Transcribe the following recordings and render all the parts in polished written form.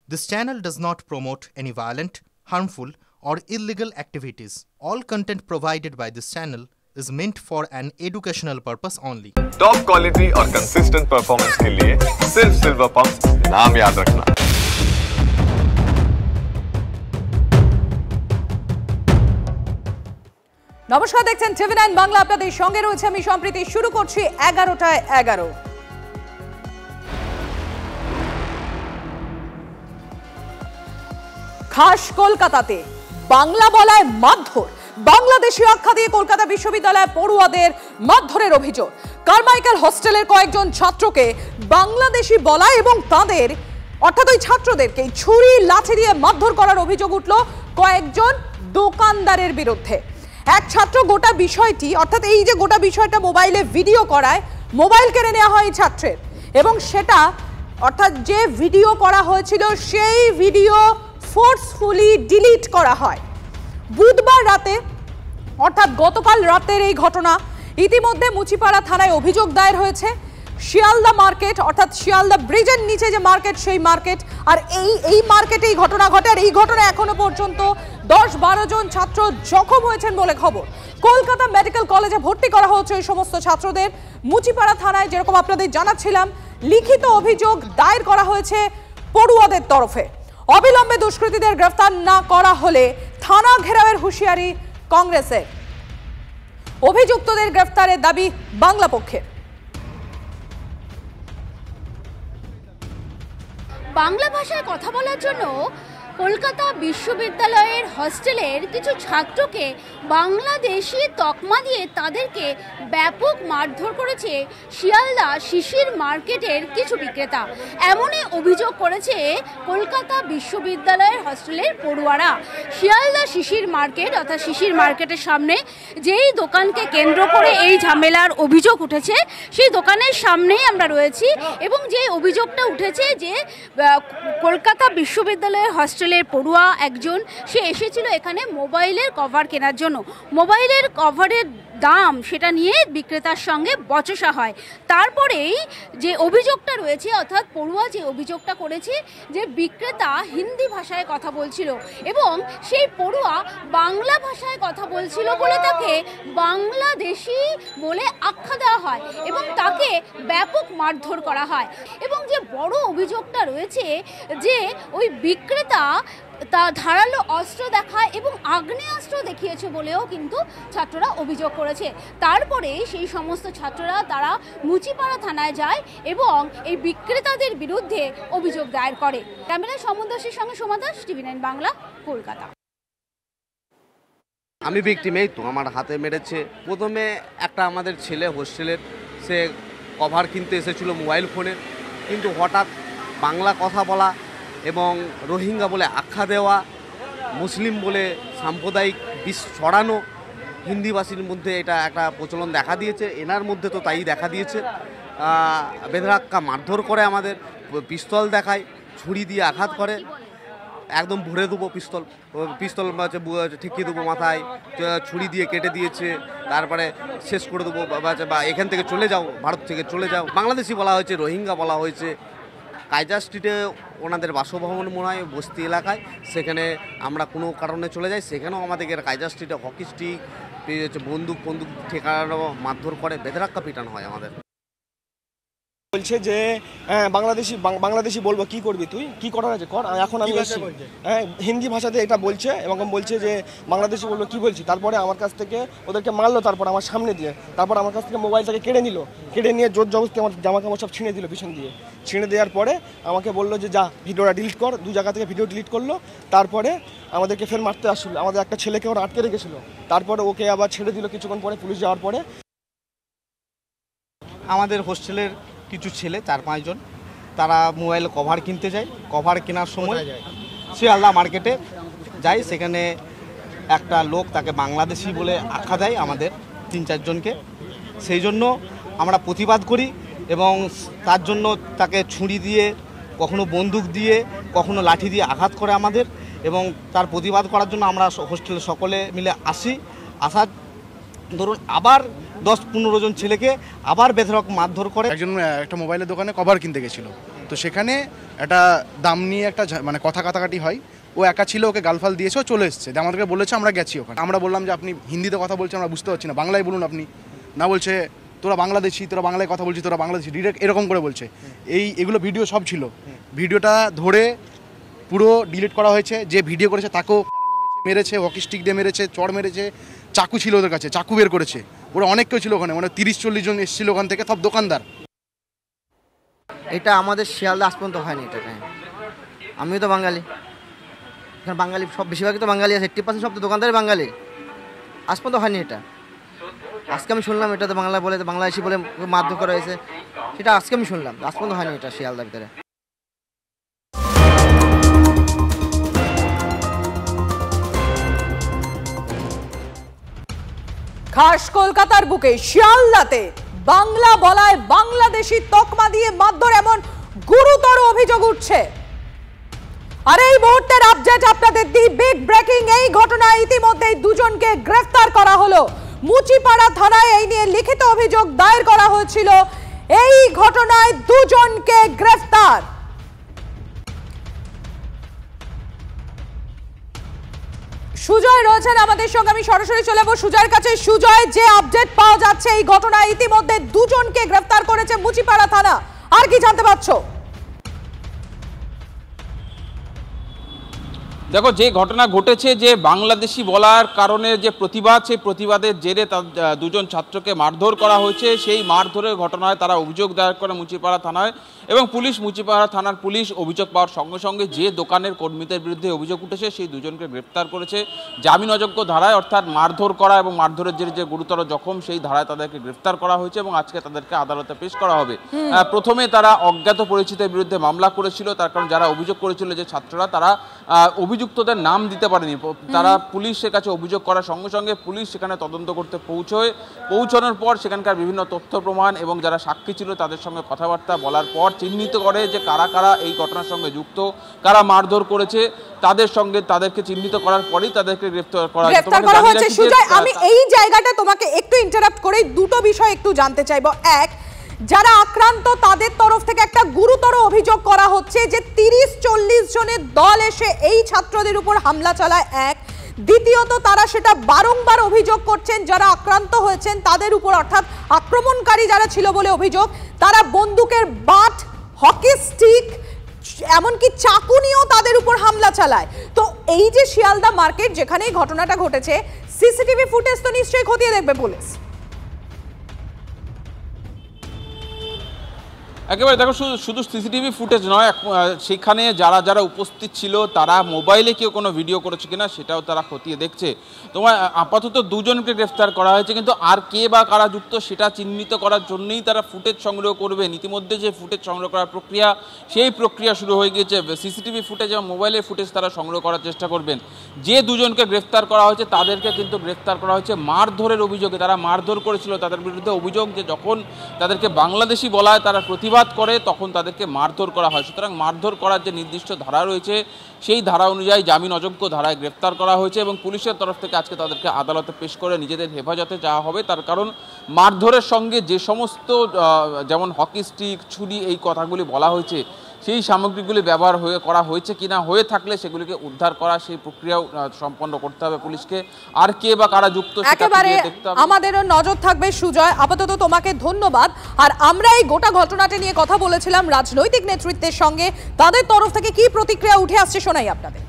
This channel does not promote any violent, harmful, or illegal activities. All content provided by this channel is meant for an educational purpose only. Top quality और consistent performance के लिए सिर्फ silver pumps नाम याद रखना। নমস্কার, দেখছেন টিভি9 বাংলা। আপনাদের সঙ্গে রয়েছে আমি সম্প্রীতি। শুরু করছি 11টায় 11। খাস কলকাতাতে বাংলা বলায় মারধর, বাংলাদেশি আখ্যা দিয়ে কলকাতা বিশ্ববিদ্যালয়ে পড়ুয়াদের মারধরের অভিযোগ। কারমাইকেল হোস্টেলের কয়েকজন ছাত্রকে বাংলাদেশি বলা এবং তাদের অর্থাৎ ওই ছাত্রদেরকে ছুরি লাঠি দিয়ে মারধর করার অভিযোগ উঠল কয়েকজন দোকানদারের বিরুদ্ধে। এক ছাত্র গোটা বিষয়টি অর্থাৎ এই যে গোটা বিষয়টা মোবাইলে ভিডিও করায়, মোবাইল কেড়ে নেওয়া হয় ছাত্রের এবং সেটা অর্থাৎ যে ভিডিও করা হয়েছিল সেই ভিডিও ফোর্সফুলি ডিলিট করা হয়। বুধবার রাতে অর্থাৎ গতকাল রাতের এই ঘটনা। ইতিমধ্যে মুচিপাড়া থানায় অভিযোগ দায়ের হয়েছে। শিয়ালদা মার্কেট অর্থাৎ শিয়ালদা ব্রিজের নিচে যে মার্কেট, সেই মার্কেট, আর এই মার্কেটেই ঘটনা ঘটে। আর এই ঘটনা এখনো পর্যন্ত 10-12 জন ছাত্র জখম হয়েছেন বলে খবর। কলকাতা মেডিকেল কলেজে ভর্তি করা হয়েছে এই সমস্ত ছাত্রদের। মুচিপাড়া থানায় যেরকম আপনাদের জানাচ্ছিলাম, লিখিত অভিযোগ দায়ের করা হয়েছে পড়ুয়াদের তরফে। অবিলম্বে দুষ্কৃতীদের গ্রেফতার না করা হলে থানা ঘেরাওয়ের হুঁশিয়ারি কংগ্রেসের। অভিযুক্তদের গ্রেফতারের দাবি বাংলা পক্ষের। বাংলা ভাষায় কথা বলার জন্য কলকাতা বিশ্ববিদ্যালয়ের হস্টেলের কিছু ছাত্রকে বাংলাদেশি তকমা দিয়ে তাদেরকে ব্যাপক মারধর করেছে শিয়ালদা শিশির মার্কেটের কিছু বিক্রেতা। এমনই অভিযোগ করেছে কলকাতা বিশ্ববিদ্যালয়ের হস্টেলের পড়ুয়ারা। শিয়ালদা শিশির মার্কেট অর্থাৎ শিশির মার্কেটের সামনে যেই দোকানকে কেন্দ্র করে এই ঝামেলার অভিযোগ উঠেছে, সেই দোকানের সামনেই আমরা রয়েছি এবং যে অভিযোগটা উঠেছে যে কলকাতা বিশ্ববিদ্যালয়ের হস্টেল পড়ুয়া একজন, সে এসেছিল এখানে মোবাইলের কভার কেনার জন্য। মোবাইলের কভারের দাম সেটা নিয়ে বিক্রেতার সঙ্গে বচসা হয়। তারপরেই যে অভিযোগটা রয়েছে অর্থাৎ পড়ুয়া যে অভিযোগটা করেছে যে বিক্রেতা হিন্দি ভাষায় কথা বলছিল এবং সেই পড়ুয়া বাংলা ভাষায় কথা বলছিল বলে তাকে বাংলাদেশি বলে আখ্যা দেওয়া হয় এবং তাকে ব্যাপক মারধর করা হয়। এবং যে বড় অভিযোগটা রয়েছে যে ওই বিক্রেতা তা ধারালো অস্ত্র দেখায় এবং আগ্নেয়াস্ত্র দেখিয়েছে বলেও কিন্তু ছাত্ররা অভিযোগ করেছে। তারপরে সেই সমস্ত ছাত্ররা তারা মুচিপাড়া থানায় যায় এবং এই বিক্রেতাদের বিরুদ্ধে অভিযোগ দায়ের করে। ক্যামেরায় সমন দাসের সঙ্গে সোমা দাস, টিভি9 বাংলা, কলকাতা। আমি ভিকটিমেই তো, আমার হাতে মেরেছে। প্রথমে একটা আমাদের ছেলে হোস্টেলের, সে কভার কিনতে এসেছিল মোবাইল ফোনের, কিন্তু হঠাৎ বাংলা কথা বলা এবং রোহিঙ্গা বলে আখ্যা দেওয়া, মুসলিম বলে সাম্প্রদায়িক বিষ ছড়ানো, হিন্দিভাষীর মধ্যে এটা একটা প্রচলন দেখা দিয়েছে। এনার মধ্যে তো তাই দেখা দিয়েছে। বেধড়াক্কা মারধর করে, আমাদের পিস্তল দেখায়, ছুরি দিয়ে আঘাত করে, একদম ভরে দেবো পিস্তল ঠেকিয়ে দেবো মাথায়, ছুরি দিয়ে কেটে দিয়েছে, তারপরে শেষ করে দেবো বা এখান থেকে চলে যাও, ভারত থেকে চলে যাও। বাংলাদেশি বলা হয়েছে, রোহিঙ্গা বলা হয়েছে। কায়জা স্ট্রিটে ওনাদের বাসভবন মনে হয়, বস্তি এলাকায়, সেখানে আমরা কোনো কারণে চলে যাই, সেখানেও আমাদেরকে কায়জা স্ট্রিটে হকি স্টিক, বন্দুক ঠেকানো, মারধর করে, বেধড়াক্কা পিটানো হয় আমাদের। বলছে যে বাংলাদেশি বলবো, কি করবি তুই, কি করার আছে কর, এখন আমি এসেছি। হ্যাঁ, হিন্দি ভাষাতে এটা বলছে এবং বলছে যে বাংলাদেশি বলবো, কি বলছি। তারপরে আমার কাছ থেকে ওদেরকে মারলো, তারপর আমার সামনে দিয়ে, তারপর আমার কাছ থেকে মোবাইলটাকে কেড়ে নিয়ে জোর জবরদস্তি আমার জামা কাপড় সব ছিঁড়ে দিল পিছন দিয়ে। ছিঁড়ে দেওয়ার পরে আমাকে বললো যে যা ভিডিওটা ডিলিট কর। 2 জায়গা থেকে ভিডিও ডিলিট করলো। তারপরে আমাদেরকে ফের মারতে আসলো। আমাদের একটা ছেলেকে ওরা আটকে রেখেছিলো, তারপরে ওকে আবার ছেড়ে দিল কিছুক্ষণ পরে, পুলিশ যাওয়ার পরে। আমাদের হোস্টেলের কিছু ছেলে 4-5 জন, তারা মোবাইল কভার কিনতে যায়। কভার কেনার সময় শিয়ালদা মার্কেটে যায়, সেখানে একটা লোক তাকে বাংলাদেশি বলে আখ্যা দেয় আমাদের 3-4 জনকে। সেই জন্য আমরা প্রতিবাদ করি এবং তার জন্য তাকে ছুরি দিয়ে, কখনো বন্দুক দিয়ে, কখনো লাঠি দিয়ে আঘাত করে আমাদের। এবং তার প্রতিবাদ করার জন্য আমরা হোস্টেলে সকলে মিলে আসি। আসার ধরুন আবার 10-15 জন ছেলেকে আবার বেধড়ক মারধর করে। একজন একটা মোবাইলের দোকানে কভার কিনতে গেছিলো, তো সেখানে একটা দাম নিয়ে একটা মানে কথা কাটাকাটি হয়। ও একা ছিল, ওকে গালফাল দিয়েছে, ও চলে এসছে, আমাদেরকে বলেছে আমরা গেছি ওখানে। আমরা বললাম যে আপনি হিন্দিতে কথা বলছেন, আমরা বুঝতে পারছি না, বাংলায় বলুন আপনি। না, বলছে তোরা বাংলাদেশি, তোরা বাংলায় কথা বলছিস, তোরা বাংলাদেশি, ডিরেক্ট এরকম করে বলছে। এগুলো ভিডিও সব ছিল, ভিডিওটা ধরে পুরো ডিলিট করা হয়েছে। যে ভিডিও করেছে তাকেও মেরেছে, হকি স্টিক দিয়ে মেরেছে, চড় মেরেছে, চাকু ছিল ওদের কাছে, চাকু বের করেছে। ওরা অনেক কেউ ছিল ওখানে, মানে 30-40 জন এসেছিল ওখান থেকে, সব দোকানদার। এটা আমাদের শিয়ালদা আজ পর্যন্ত হয়নি এটা। আমিও তো বাঙালি, এখানে বাঙালি সব বেশিরভাগই তো বাঙালি আছে, 80% সব তো দোকানদারই বাঙালি। আজ পর্যন্ত হয়নি এটা। আজকে আমি শুনলাম এটা তো বাংলা বলে, বাংলাদেশি বলে মারধর করা হয়েছে, সেটা আজকে আমি শুনলাম। আজ পর্যন্ত হয়নি এটা শিয়ালদার ভিতরে। খাস কলকাতার বুকে শিয়ালদাতে বাংলা বলায় বাংলাদেশি তকমা দিয়ে মারধর, এমন গুরুতর অভিযোগ উঠছে। আর এই মুহূর্তের আপডেট আপনাদের দিই, বিগ ব্রেকিং এই ঘটনায় ইতিমধ্যেই দুজনকে গ্রেফতার করা হলো। মুচিপাড়া থানায় এই নিয়ে লিখিত অভিযোগ দায়ের করা হয়েছিল। এই ঘটনায় দুজনকে গ্রেফতার। সুজয় রয়েছেন আমাদের সঙ্গে, আমি সরাসরি চলে যাবো সুজয়ের কাছে। সুজয়, যে আপডেট পাওয়া যাচ্ছে এই ঘটনায় ইতিমধ্যে দুজনকে গ্রেফতার করেছে মুচিপাড়া থানা, আর কি জানতে পারছো? দেখো, যে ঘটনা ঘটেছে, যে বাংলাদেশি বলার কারণে যে প্রতিবাদ, সেই প্রতিবাদের জেরে দুজন ছাত্রকে মারধর করা হয়েছে। সেই মারধরের ঘটনায় তারা অভিযোগ দায়ের করে মুচিপাড়া থানায়, এবং পুলিশ, মুচিপাড়া থানার পুলিশ অভিযোগ পাওয়ার সঙ্গে সঙ্গে যে দোকানের কর্মীদের বিরুদ্ধে অভিযোগ উঠেছে সেই দুজনকে গ্রেপ্তার করেছে জামিন অযোগ্য ধারায়, অর্থাৎ মারধর করা এবং মারধরের জেরে যে গুরুতর জখম, সেই ধারায় তাদেরকে গ্রেপ্তার করা হয়েছে এবং আজকে তাদেরকে আদালতে পেশ করা হবে। প্রথমে তারা অজ্ঞাত পরিচিতের বিরুদ্ধে মামলা করেছিল, তার কারণ যারা অভিযোগ করেছিল যে ছাত্ররা, তারা অভিযুক্তদের নাম দিতে পারেনি। তারা পুলিশের কাছে অভিযোগ করার সঙ্গে সঙ্গে পুলিশ সেখানে তদন্ত করতে পৌঁছানোর পর সেখানকার বিভিন্ন তথ্য প্রমাণ এবং যারা সাক্ষী ছিল তাদের সঙ্গে কথাবার্তা বলার পর চিহ্নিত করে যে কারা কারা এই ঘটনার সঙ্গে যুক্ত, কারা মারধর করেছে, তাদেরকে চিহ্নিত করার পরেই তাদেরকে গ্রেফতার করা হয়েছে। সুজয়, আমি এই জায়গাটা তোমাকে একটু ইন্টারাপ্ট করে দুটো বিষয় একটু জানতে চাইবো। এক, যারা আক্রান্ত তাদের তরফ থেকে একটা গুরুতর অভিযোগ করা হচ্ছে যে 30-40 জনের দল এসে এই ছাত্রদের উপর হামলা চালায়। এক, দ্বিতীয়ত তারা সেটা বারংবার অভিযোগ করছেন যারা আক্রান্ত হয়েছেন তাদের উপর, অর্থাৎ আক্রমণকারী যারা ছিল বলে অভিযোগ, তারা বন্দুকের বাট, হকি স্টিক, এমনকি চাকু নিয়েও তাদের উপর হামলা চালায়। তো এই যে শিয়ালদা মার্কেট যেখানে এই ঘটনাটা ঘটেছে, সিসিটিভি ফুটেজ তো নিশ্চয়ই খতিয়ে দেখবে পুলিশ। একেবারে দেখো, শুধু সিসিটিভি ফুটেজ নয়, সেখানে যারা যারা উপস্থিত ছিল তারা মোবাইলে কেউ কোনো ভিডিও করেছে কিনা সেটাও তারা খতিয়ে দেখছে। তোমার আপাতত দুজনকে গ্রেফতার করা হয়েছে, কিন্তু আর কে বা কারা যুক্ত সেটা চিহ্নিত করার জন্যই তারা ফুটেজ সংগ্রহ করবেন। ইতিমধ্যে যে ফুটেজ সংগ্রহ করার প্রক্রিয়া, সেই প্রক্রিয়া শুরু হয়ে গিয়েছে। সিসিটিভি ফুটেজ এবং মোবাইলের ফুটেজ তারা সংগ্রহ করার চেষ্টা করবেন। যে দুজনকে গ্রেফতার করা হয়েছে তাদেরকে কিন্তু গ্রেফতার করা হয়েছে মারধরের অভিযোগে। তারা মারধর করেছিল, তাদের বিরুদ্ধে অভিযোগ যে যখন তাদেরকে বাংলাদেশি বলায় তারা প্রতিবাদ করে তখন তাদেরকে মারধর করা হয়। সুতরাং মারধর করার যে নির্দিষ্ট ধারা রয়েছে সেই ধারা অনুযায়ী জামিন অযোগ্য ধারায় গ্রেফতার করা হয়েছে এবং পুলিশের তরফ থেকে আজকে তাদেরকে আদালতে পেশ করে নিজেদের হেফাজতে যাওয়া হবে। তার কারণ মারধরের সঙ্গে যে সমস্ত যেমন হকি স্টিক, ছুরি, এই কথাগুলি বলা হয়েছে, সেই সামগ্রীগুলি ব্যবহার করা হয়েছে কিনা, হয়ে থাকলে সেগুলিকে উদ্ধার করা, সেই প্রক্রিয়াও সম্পন্ন করতে হবে পুলিশকে। আর কে বা কারা যুক্ত একেবারে আমাদেরও নজর থাকবে। সুজয়, আপাতত তোমাকে ধন্যবাদ। আর আমরা এই গোটা ঘটনাটা নিয়ে কথা বলেছিলাম রাজনৈতিক নেতৃত্বের সঙ্গে, তাদের তরফ থেকে কি প্রতিক্রিয়া উঠে আসছে শোনাই আপনাদের।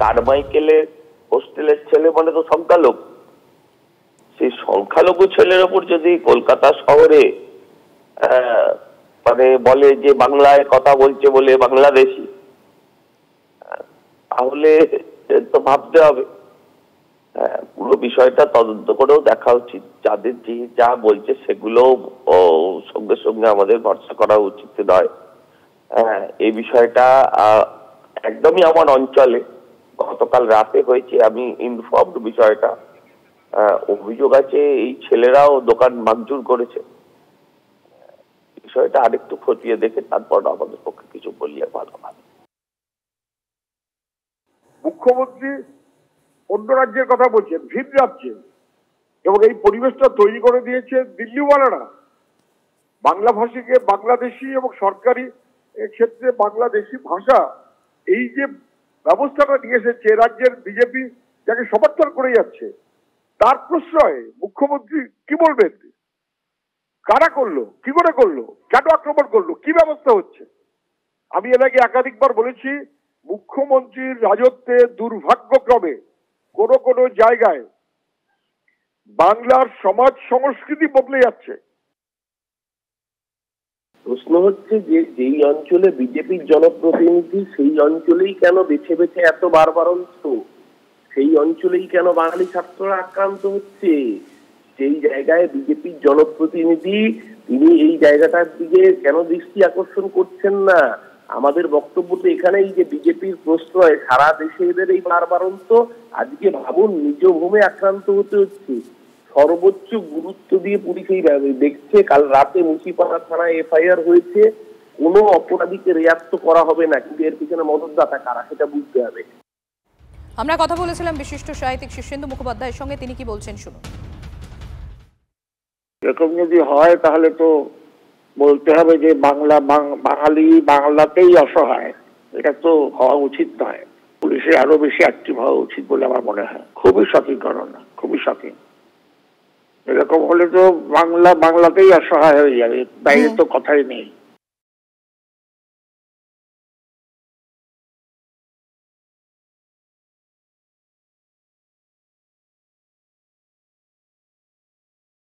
কারমাইকেলের হোস্টেলের ছেলে মানে তো সংখ্যালঘু, সেই সংখ্যালঘু ছেলের ওপর যদি কলকাতা শহরে মানে বলে যে বাংলায় কথা বলছে বলে বাংলাদেশি, তাহলে তো ভাবতে হবে। পুরো বিষয়টা তদন্ত করেও দেখা উচিত। যাদের যা বলছে সেগুলো সঙ্গে সঙ্গে আমাদের ভরসা করা উচিত নয়। এই বিষয়টা একদমই আমার অঞ্চলে গতকাল রাতে হয়েছে, আমি ইনফর্মড বিষয়টা। অভিযোগ আছে এই ছেলেরাও দোকান ভাঙচুর করেছে। বিষয়টা আরেকটু খতিয়ে দেখে তারপর আমাদের পক্ষে কিছু বললে ভালো হয়। মুখ্যমন্ত্রী অন্য রাজ্যের কথা বলছেন, ভিন রাজ্যে এবং এই পরিবেশটা তৈরি করে দিয়েছে দিল্লিওয়ালারা। বাংলা ভাষীকে বাংলাদেশি এবং সরকারি ক্ষেত্রে বাংলাদেশি ভাষা এই যে ব্যবস্থাটা নিয়ে এসেছে রাজ্যের বিজেপি যাকে সমর্থন করে যাচ্ছে, তার প্রশ্রয়ে মুখ্যমন্ত্রী কি বলবেন? কারা করলো, কি করে করলো, কেন আক্রমণ করলো, কি ব্যবস্থা হচ্ছে? আমি এর আগে একাধিকবার বলেছি, মুখ্যমন্ত্রীর রাজত্বে দুর্ভাগ্যক্রমে কোন জায়গায় বাংলার সমাজ সংস্কৃতি বদলে যাচ্ছে। প্রশ্ন হচ্ছে যে যেই অঞ্চলে বিজেপির জনপ্রতিনিধি সেই অঞ্চলেই কেন বেছে বেছে এত বারবারন্ত, সেই অঞ্চলেই কেন বাঙালি ছাত্ররা আক্রান্ত হচ্ছে? সেই জায়গায় বিজেপির জনপ্রতিনিধি তিনি এই জায়গাটার দিকে কেন দৃষ্টি আকর্ষণ করছেন না? আমাদের বক্তব্য তো এখানেই যে বিজেপির প্রশ্রয় সারা দেশে এদের এই বারবারন্ত। আজকে ভাবুন নিজ ভূমে আক্রান্ত হতে হচ্ছে, সর্বোচ্চ গুরুত্ব দিয়ে পুলিশ এই দেখছে। কাল রাতে মুচিপাড়া থানায় এফআইআর হয়েছে, কোনো অপরাধীকে রেয়াত করা হবে না, কিন্তু এর পিছনে মদতদাতা কারা সেটা বুঝতে হবে। আমরা কথা বলেছিলাম বিশিষ্ট সাহিত্যিক শীর্ষেন্দু মুখোপাধ্যায়ের সঙ্গে, তিনি কি বলছেন শুনুন। এরকম যদি হয় তাহলে তো বলতে হবে যে বাঙালি বাংলাতেই অসহায়, এটা তো হওয়া উচিত নয়। পুলিশের আরো বেশি অ্যাক্টিভ হওয়া উচিত বলে আমার মনে হয়। খুবই শকিং ঘটনা, খুবই শকিং। এরকম হলে তো বাংলাতেই অসহায় হয়ে যাবে, বাইরে তো কথাই নেই।